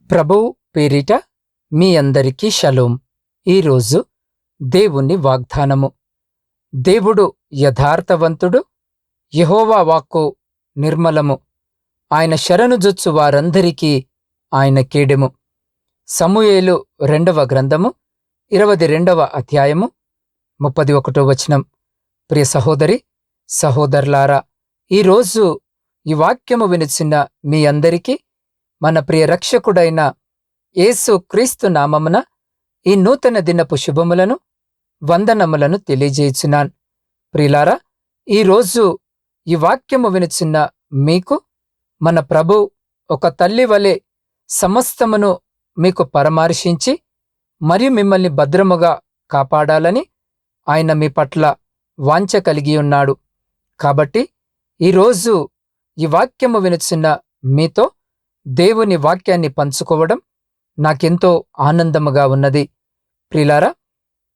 ప్రభువు పేరిట మీ అందరికీ షలోం. ఈరోజు దేవుని వాగ్దానము. దేవుడు యథార్థవంతుడు, యెహోవా వాక్కు నిర్మలము. ఆయన శరణుజొచ్చు వారందరికీ ఆయన కేడెము. సమూయేలు 2వ గ్రంథము 22వ అధ్యాయము 31వ వచనం. ప్రియ సహోదరి సహోదరులారా, ఈరోజు ఈ వాక్యము వినుచున్న మీ అందరికీ మన ప్రియ రక్షకుడైన యేసు క్రీస్తు నామమున ఈ నూతన దినపు శుభములను వందనములను తెలియజేయుచున్నాను. ప్రియులారా, ఈరోజు ఈ వాక్యము వినుచున్న మీకు మన ప్రభు ఒక తల్లి వలె సమస్తమును మీకు పరామర్శించి మరియు మిమ్మల్ని భద్రముగా కాపాడాలని ఆయన మీ పట్ల వాంఛ కలిగి ఉన్నాడు. కాబట్టి ఈరోజు ఈ వాక్యము వినుచున్న మీతో దేవుని వాక్యాన్ని పంచుకోవడం నాకెంతో ఆనందముగా ఉన్నది. ప్రియులారా,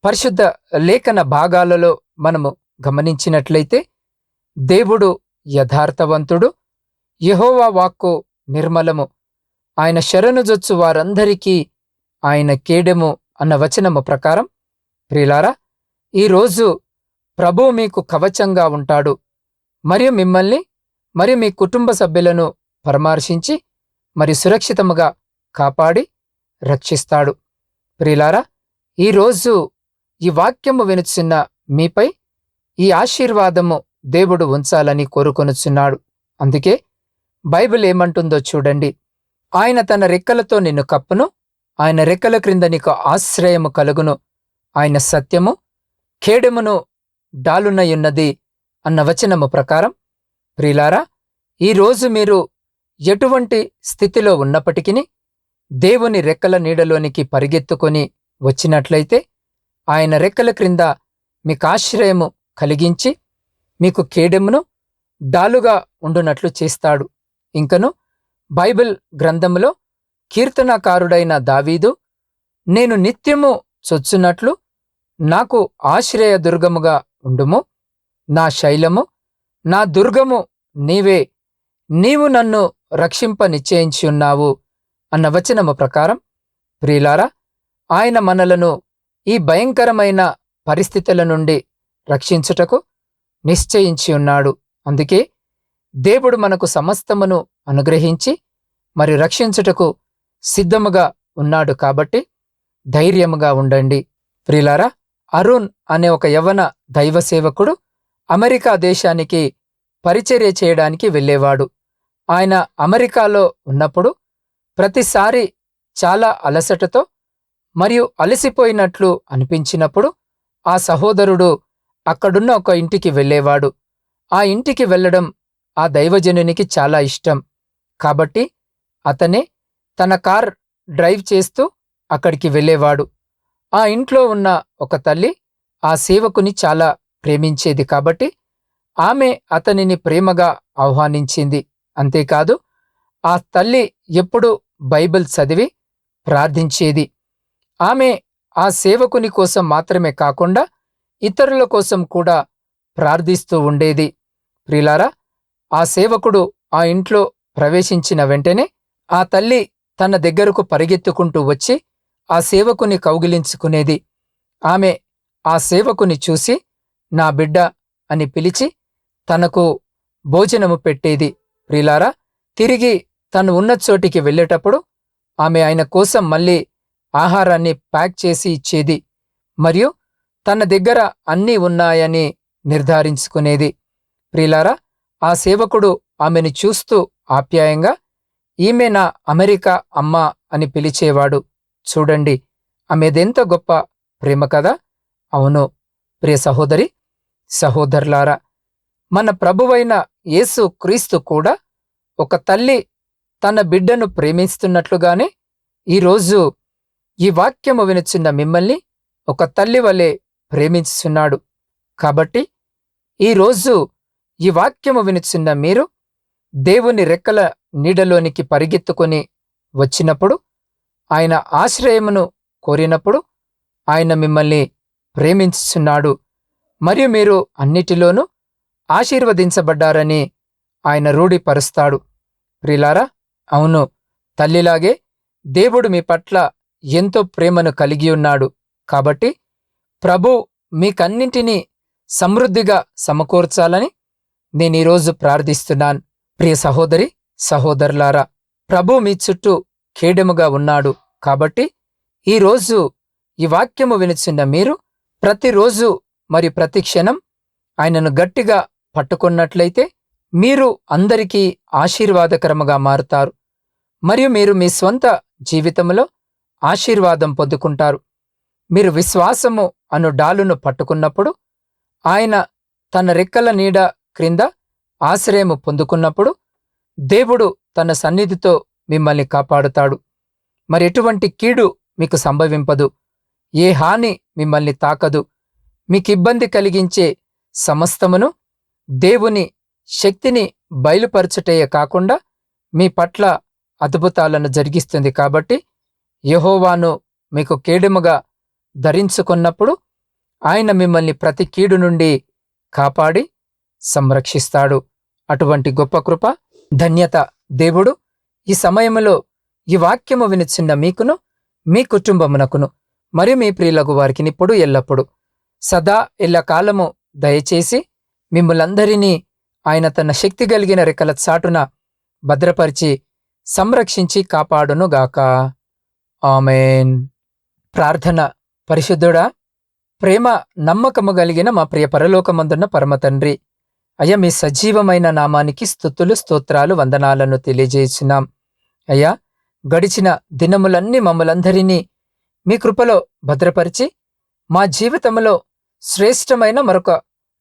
పరిశుద్ధ లేఖన భాగాలలో మనము గమనించినట్లయితే దేవుడు యథార్థవంతుడు, యెహోవా వాక్కు నిర్మలము, ఆయన శరణుజొచ్చు వారందరికీ ఆయన కేడెము అన్న వచనము ప్రకారం ప్రియులారా, ఈరోజు ప్రభువు మీకు కవచంగా ఉంటాడు మరియు మిమ్మల్ని మరియు మీ కుటుంబ సభ్యులను పరామర్శించి మరి సురక్షితముగా కాపాడి రక్షిస్తాడు. ప్రియులారా, ఈరోజు ఈ వాక్యము వినుచున్న మీపై ఈ ఆశీర్వాదము దేవుడు ఉంచాలని కోరుకొనుచున్నాడు. అందుకే బైబిల్ ఏమంటుందో చూడండి. ఆయన తన రెక్కలతో నిన్ను కప్పును, ఆయన రెక్కల క్రింద నీకు ఆశ్రయము కలుగును, ఆయన సత్యము కేడెమును డాలునయున్నది అన్న వచనము ప్రకారం ప్రియులారా, ఈరోజు మీరు ఎటువంటి స్థితిలో ఉన్నప్పటికీ దేవుని రెక్కల నీడలోనికి పరిగెత్తుకొని వచ్చినట్లయితే ఆయన రెక్కల క్రింద మీకు ఆశ్రయము కలిగించి మీకు కేడెమును డాలుగా ఉండునట్లు చేస్తాడు. ఇంకను బైబిల్ గ్రంథములో కీర్తనకారుడైన దావీదు, నేను నిత్యము చొచ్చునట్లు నాకు ఆశ్రయ దుర్గముగా ఉండుము, నా శైలము నా దుర్గము నీవే, నీవు నన్ను రక్షింప నిశ్చయించి ఉన్నావు అన్న వచనము ప్రకారం ప్రియులారా, ఆయన మనలను ఈ భయంకరమైన పరిస్థితుల నుండి రక్షించుటకు నిశ్చయించి ఉన్నాడు. అందుకే దేవుడు మనకు సమస్తమును అనుగ్రహించి మరి రక్షించుటకు సిద్ధముగా ఉన్నాడు. కాబట్టి ధైర్యముగా ఉండండి. ప్రియులారా, అరుణ్ అనే ఒక యవ్వన దైవ సేవకుడు అమెరికా దేశానికి పరిచర్య చేయడానికి వెళ్ళేవాడు. ఆయన అమెరికాలో ఉన్నప్పుడు ప్రతిసారి చాలా అలసటతో మరియు అలసిపోయినట్లు అనిపించినప్పుడు ఆ సహోదరుడు అక్కడున్న ఒక ఇంటికి వెళ్ళేవాడు. ఆ ఇంటికి వెళ్ళడం ఆ దైవజనునికి చాలా ఇష్టం. కాబట్టి అతనే తన కార్ డ్రైవ్ చేస్తూ అక్కడికి వెళ్ళేవాడు. ఆ ఇంట్లో ఉన్న ఒక తల్లి ఆ సేవకుని చాలా ప్రేమించేది. కాబట్టి ఆమె అతనిని ప్రేమగా ఆహ్వానించింది. అంతేకాదు, ఆ తల్లి ఎప్పుడూ బైబిల్ చదివి ప్రార్థించేది. ఆమె ఆ సేవకుని కోసం మాత్రమే కాకుండా ఇతరుల కోసం కూడా ప్రార్థిస్తూ ఉండేది. ప్రియులారా, ఆ సేవకుడు ఆ ఇంట్లో ప్రవేశించిన వెంటనే ఆ తల్లి తన దగ్గరకు పరిగెత్తుకుంటూ వచ్చి ఆ సేవకుని కౌగిలించుకునేది. ఆమె ఆ సేవకుని చూసి నా బిడ్డ అని పిలిచి తనకు భోజనము పెట్టేది. ప్రియులారా, తిరిగి తను ఉన్న చోటికి వెళ్ళేటప్పుడు ఆమె ఆయన కోసం మళ్ళీ ఆహారాన్ని ప్యాక్ చేసి ఇచ్చేది మరియు తన దగ్గర అన్నీ ఉన్నాయని నిర్ధారించుకునేది. ప్రియులారా, ఆ సేవకుడు ఆమెను చూస్తూ ఆప్యాయంగా ఈమె నా అమెరికా అమ్మ అని పిలిచేవాడు. చూడండి, ఆమెదెంత గొప్ప ప్రేమ కదా. అవును ప్రియ సహోదరి సహోదరులారా, మన ప్రభువైన యేసు క్రీస్తు కూడా ఒక తల్లి తన బిడ్డను ప్రేమిస్తున్నట్లుగానే ఈరోజు ఈ వాక్యము వినుచున్న మిమ్మల్ని ఒక తల్లి వలె ప్రేమించుచున్నాడు. కాబట్టి ఈరోజు ఈ వాక్యము వినుచున్న మీరు దేవుని రెక్కల నీడలోనికి పరిగెత్తుకొని వచ్చినప్పుడు, ఆయన ఆశ్రయమును కోరినప్పుడు ఆయన మిమ్మల్ని ప్రేమించుచున్నాడు మరియు మీరు అన్నిటిలోనూ ఆశీర్వదించబడ్డారని ఆయన రూఢిపరుస్తాడు. ప్రియులారా, అవును, తల్లిలాగే దేవుడు మీ పట్ల ఎంతో ప్రేమను కలిగి ఉన్నాడు. కాబట్టి ప్రభు మీకన్నింటినీ సమృద్ధిగా సమకూర్చాలని నేనీరోజు ప్రార్థిస్తున్నాను. ప్రియ సహోదరి, సహోదరులారా, ప్రభు మీ చుట్టూ కేడెముగా ఉన్నాడు. కాబట్టి ఈరోజు ఈ వాక్యము వినుచున్న మీరు ప్రతిరోజు మరి ప్రతి క్షణం ఆయనను గట్టిగా పట్టుకున్నట్లయితే మీరు అందరికీ ఆశీర్వాదకరముగా మారుతారు. మరియు మీరు మీ స్వంత జీవితంలో ఆశీర్వాదం పొందుకుంటారు. మీరు విశ్వాసము అను డాలును పట్టుకున్నప్పుడు, ఆయన తన రెక్కల నీడ క్రింద ఆశ్రయము పొందుకున్నప్పుడు దేవుడు తన సన్నిధితో మిమ్మల్ని కాపాడుతాడు. మరి ఎటువంటి కీడు మీకు సంభవింపదు. ఏ హాని మిమ్మల్ని తాకదు. మీకిబ్బంది కలిగించే సమస్తమును దేవుని శక్తిని బయలుపరచుటయే కాకుండా మీ పట్ల అద్భుతాలను జరిగిస్తుంది. కాబట్టి యెహోవాను మీకు కేడెముగా ధరించుకున్నప్పుడు ఆయన మిమ్మల్ని ప్రతి కీడు నుండి కాపాడి సంరక్షిస్తాడు. అటువంటి గొప్ప కృప, ధన్యత దేవుడు ఈ సమయంలో ఈ వాక్యము వినుచున్న మీకును, మీ కుటుంబమునకును, మరియు మీ ప్రియులకు వారికి ఇప్పుడు ఎల్లప్పుడు సదా ఎల్లకాలము దయచేసి మిమ్ములందరినీ ఆయన తన శక్తి కలిగిన రెక్కల చాటున భద్రపరిచి సంరక్షించి కాపాడునుగాక. ఆమేన్. ప్రార్థన. పరిశుద్ధుడా, ప్రేమ నమ్మకము కలిగిన మా ప్రియ పరలోకమందున్న పరమతండ్రి, అయ్యా, మీ సజీవమైన నామానికి స్తుతులు, స్తోత్రాలు, వందనాలను తెలియజేస్తున్నాం. అయ్యా, గడిచిన దినములన్నీ మమ్మలందరినీ మీ కృపలో భద్రపరిచి మా జీవితంలో శ్రేష్టమైన మరొక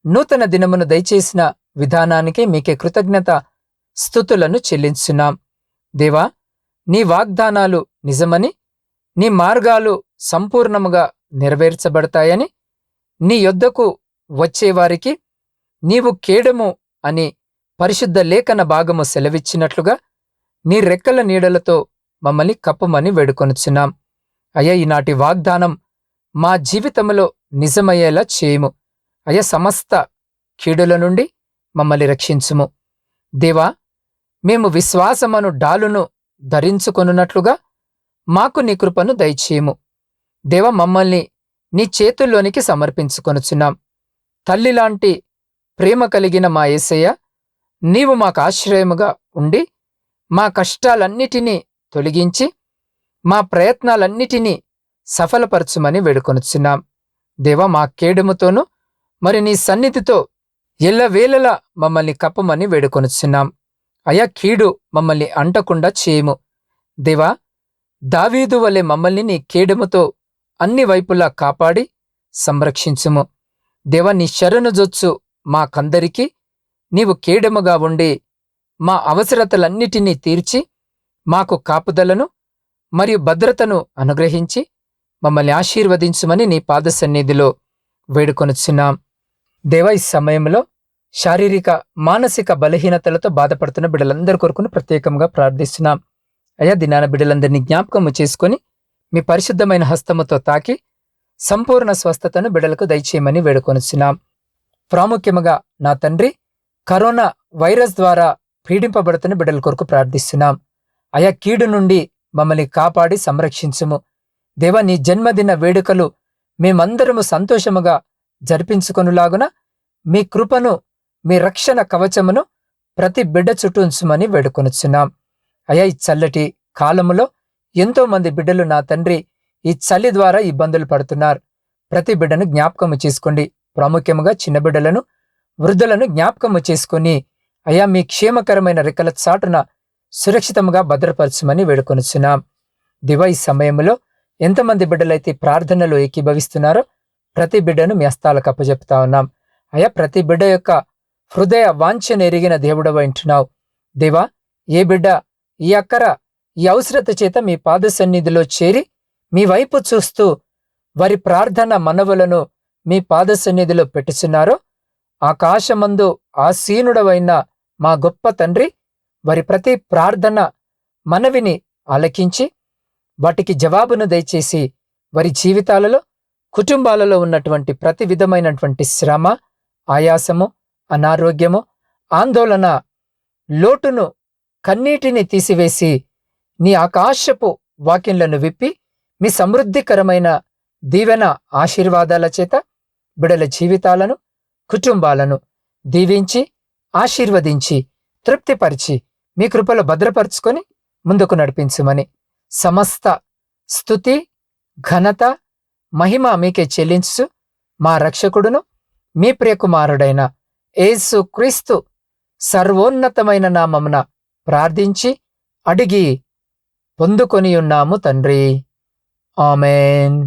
నూతన దినమును దయచేసిన విధానానికి మీకే కృతజ్ఞత స్తుతులను చెల్లించున్నాం. దేవా, నీ వాగ్దానాలు నిజమని, నీ మార్గాలు సంపూర్ణముగా నెరవేర్చబడతాయని, నీ యొద్దకు వచ్చేవారికి నీవు కేడము అని పరిశుద్ధ లేఖన భాగము సెలవిచ్చినట్లుగా నీ రెక్కల నీడలతో మమ్మల్ని కప్పుమని వేడుకొనుచున్నాం. అయ్యా, ఈనాటి వాగ్దానం మా జీవితంలో నిజమయ్యేలా చేయము. అయ్యా, సమస్త కీడుల నుండి మమ్మల్ని రక్షించుము. దేవా, మేము విశ్వాసమను డాలును ధరించుకొనున్నట్లుగా మాకు నీ కృపను దయచేయము. దేవా, మమ్మల్ని నీ చేతుల్లోనికి సమర్పించుకొనుచున్నాం. తల్లిలాంటి ప్రేమ కలిగిన మా యేసయ్య, నీవు మాకు ఆశ్రయముగా ఉండి మా కష్టాలన్నిటినీ తొలగించి మా ప్రయత్నాలన్నిటినీ సఫలపరచుమని వేడుకొనుచున్నాం. దేవా, మా కేడెముతోనూ మరి నీ సన్నిధితో ఎల్లవేళలా మమ్మల్ని కప్పమని వేడుకొనుచున్నాం. అయా, కీడు మమ్మల్ని అంటకుండా చేయము. దేవా, దావీదు వలె మమ్మల్ని నీ కేడెముతో అన్ని వైపులా కాపాడి సంరక్షించుము. దేవా, నీ శరణుజొచ్చు మాకందరికీ నీవు కేడెముగా ఉండి మా అవసరతలన్నిటినీ తీర్చి మాకు కాపుదలను మరియు భద్రతను అనుగ్రహించి మమ్మల్ని ఆశీర్వదించుమని నీ పాద సన్నిధిలో వేడుకొనుచున్నాం. దేవా, ఈ సమయంలో శారీరక మానసిక బలహీనతలతో బాధపడుతున్న బిడ్డలందరి కొరకును ప్రత్యేకంగా ప్రార్థిస్తున్నాం. అయ్యా, దినాన బిడ్డలందరినీ జ్ఞాపకము చేసుకుని మీ పరిశుద్ధమైన హస్తముతో తాకి సంపూర్ణ స్వస్థతను బిడ్డలకు దయచేయమని వేడుకొనుచున్నాం. ప్రాముఖ్యముగా నా తండ్రి, కరోనా వైరస్ ద్వారా పీడింపబడుతున్న బిడ్డల కొరకు ప్రార్థిస్తున్నాం. అయా, కీడు నుండి మమ్మల్ని కాపాడి సంరక్షించుము. దేవా, నీ జన్మదిన వేడుకలు మేమందరము సంతోషముగా జరిపించుకొనులాగున మీ కృపను, మీ రక్షణ కవచమును ప్రతి బిడ్డ చుట్టూ ఉంచుమని వేడుకొనుచున్నాం. అయా, ఈ చల్లటి కాలములో ఎంతో మంది బిడ్డలు నా తండ్రి ఈ చలి ద్వారా ఇబ్బందులు పడుతున్నారు. ప్రతి బిడ్డను జ్ఞాపకము చేసుకోండి. ప్రాముఖ్యముగా చిన్న బిడ్డలను, వృద్ధులను జ్ఞాపకము చేసుకుని అయా, మీ క్షేమకరమైన రెక్కల చాటున సురక్షితంగా భద్రపరచమని వేడుకొనుచున్నాం. దివా, ఈ సమయంలో ఎంతమంది బిడ్డలైతే ప్రార్థనలో ఏకీభవిస్తున్నారో ప్రతి బిడ్డను మీ హస్తాలకు అప్పజెప్తా ఉన్నాం. అయా, ప్రతి బిడ్డ యొక్క హృదయ వాంఛను ఎరిగిన దేవుడవ వింటున్నావు. దేవా, ఏ బిడ్డ ఈ అక్కర, ఈ అవసరత చేత మీ పాద సన్నిధిలో చేరి మీ వైపు చూస్తూ వారి ప్రార్థన మనవులను మీ పాద సన్నిధిలో పెట్టుచున్నారో, ఆకాశమందు ఆసీనుడవైన మా గొప్ప తండ్రి, వారి ప్రతి ప్రార్థన మనవిని ఆలకించి వాటికి జవాబును దయచేసి వారి జీవితాలలో, కుటుంబాలలో ఉన్నటువంటి ప్రతి విధమైనటువంటి శ్రమ, ఆయాసము, అనారోగ్యము, ఆందోళన, లోటును, కన్నీటిని తీసివేసి నీ ఆకాశపు వాక్యంలను విప్పి మీ సమృద్ధికరమైన దీవెన ఆశీర్వాదాల చేత బిడల జీవితాలను, కుటుంబాలను దీవించి, ఆశీర్వదించి, తృప్తిపరిచి, మీ కృపలో భద్రపరుచుకొని ముందుకు నడిపించుమని సమస్త స్తుతి, ఘనత, మహిమ మీకే చెల్లించు మా రక్షకుడును మీ ప్రియకుమారుడైన యేసు క్రీస్తు సర్వోన్నతమైన నామమున ప్రార్థించి అడిగి పొందుకొని ఉన్నాము తండ్రి. ఆమేన్.